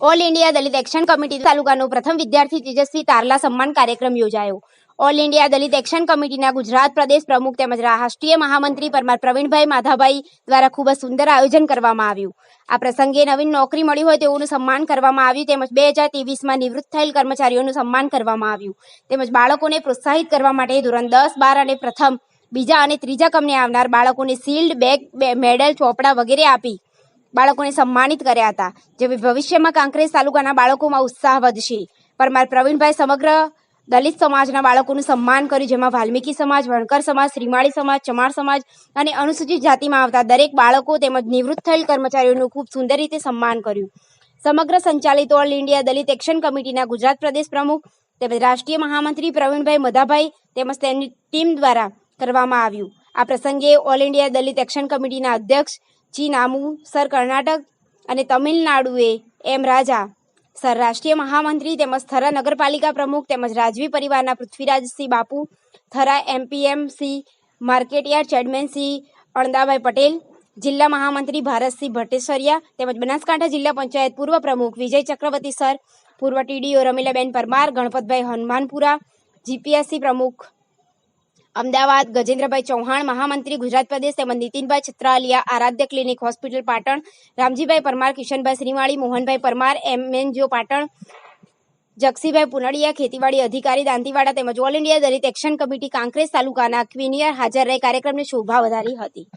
All India દલિત action committee તાલુકાનો પ્રથમ વિદ્યાર્થી તેજસ્વી તારલા સન્માન કાર્યક્રમ યોજાયો. ઓલ ઇન્ડિયા દલિત એક્શન કમિટીના ગુજરાત પ્રદેશ પ્રમુખ તેમજ રાષ્ટ્રીય મહામંત્રી પરમાર પ્રવીણભાઈ માધાભાઈ દ્વારા ખૂબ જ સુંદર આયોજન કરવામાં આવ્યું. આ પ્રસંગે નવીન નોકરી મળી હોય તેઓનું સન્માન કરવામાં આવ્યું તેમજ 2023માં નિવૃત્ત થયેલ કર્મચારીઓનું સન્માન કરવામાં આવ્યું તેમજ બાળકોને પ્રોત્સાહિત કરવા માટે ધોરણ 10, 12 અને પ્રથમ, બીજા અને ત્રીજા ક્રમે આવનાર બાળકોને શિલ્ડ, બેગ, મેડલ, ચોપડા વગેરે આપી બાળકોને સન્માનિત કર્યા હતા. જે ભવિષ્યમાં કાંકરેજ તાલુકાના બાળકોમાં ઉત્સાહ વધશે. પરમાર પ્રવીણભાઈ સમગ્ર દલિત સમાજના બાળકોનું સન્માન કર્યું, જેમાં વાલ્મીકી સમાજ, વણકર સમાજ, શ્રીમાળી સમાજ, ચમાર સમાજ અને અનુસૂચિત જાતિમાં આવતા દરેક બાળકો તેમજ નિવૃત્ત થયેલ કર્મચારીઓનું ખૂબ સુંદર રીતે સન્માન કર્યું. સમગ્ર સંચાલિત ઓલ ઇન્ડિયા દલિત એક્શન કમિટીના ગુજરાત પ્રદેશ પ્રમુખ તેમજ રાષ્ટ્રીય મહામંત્રી પ્રવીણભાઈ મધાભાઈ તેમજ તેમની ટીમ દ્વારા કરવામાં આવ્યું. આ પ્રસંગે ઓલ ઇન્ડિયા દલિત એક્શન કમિટીના અધ્યક્ષ જી નામુ સર કર્ણાટક અને તમિલનાડુએ એમ રાજા સર રાષ્ટ્રીય મહામંત્રી તેમજ થરા નગરપાલિકા પ્રમુખ તેમજ રાજવી પરિવારના પૃથ્વીરાજસિંહ બાપુ, થરા એમપીએમસી માર્કેટયાર્ડ ચેરમેન શ્રી અણદાભાઈ પટેલ, જિલ્લા મહામંત્રી ભારતસિંહ ભટ્ટેશ્વરિયા તેમજ બનાસકાંઠા જિલ્લા પંચાયત પૂર્વ પ્રમુખ વિજય ચક્રવર્તી સર, પૂર્વ ટીડીઓ રમીલાબેન પરમાર, ગણપતભાઈ હનુમાનપુરા, જીપીએસસી પ્રમુખ અમદાવાદ ગજેન્દ્રભાઈ ચૌહાણ, મહામંત્રી ગુજરાત પ્રદેશ તેમજ નીતિનભાઈ છત્રાલિયા, આરાધ્ય ક્લિનિક હોસ્પિટલ પાટણ, રામજીભાઈ પરમાર, કિશનભાઈ શ્રીમાળી, મોહનભાઈ પરમાર, એમએનજીઓ પાટણ, જગસીભાઈ પુનડિયા, ખેતીવાડી અધિકારી દાંતીવાડા તેમજ ઓલ ઇન્ડિયા દલિત એક્શન કમિટી કાંકરેજ તાલુકાના ક્વિનિયર હાજર રહી કાર્યક્રમની શોભા વધારી હતી.